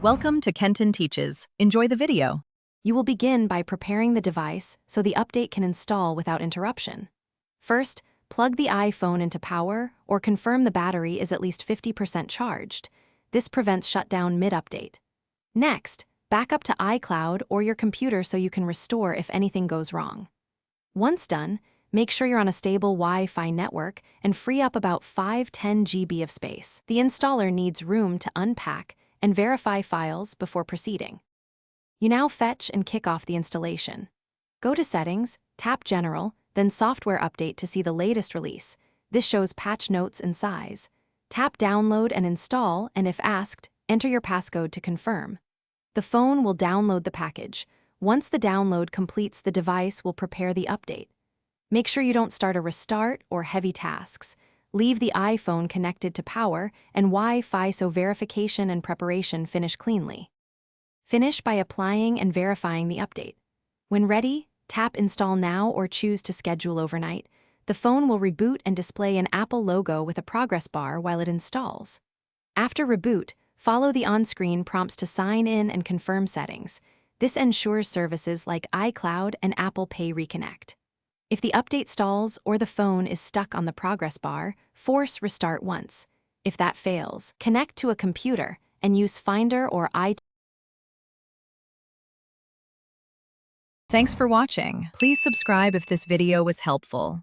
Welcome to Kenton Teaches. Enjoy the video. You will begin by preparing the device so the update can install without interruption. First, plug the iPhone into power or confirm the battery is at least 50% charged. This prevents shutdown mid-update. Next, back up to iCloud or your computer so you can restore if anything goes wrong. Once done, make sure you're on a stable Wi-Fi network and free up about 5-10 GB of space. The installer needs room to unpack and verify files before proceeding. You now fetch and kick off the installation. Go to Settings, tap General, then Software Update to see the latest release. This shows patch notes and size. Tap Download and Install, and if asked, enter your passcode to confirm. The phone will download the package. Once the download completes, the device will prepare the update. Make sure you don't start a restart or heavy tasks. Leave the iPhone connected to power and Wi-Fi so verification and preparation finish cleanly. Finish by applying and verifying the update. When ready, tap Install Now or choose to schedule overnight. The phone will reboot and display an Apple logo with a progress bar while it installs. After reboot, follow the on-screen prompts to sign in and confirm settings. This ensures services like iCloud and Apple Pay reconnect. If the update stalls or the phone is stuck on the progress bar, force restart once. If that fails, connect to a computer and use Finder or Thanks for watching. Please subscribe if this video was helpful.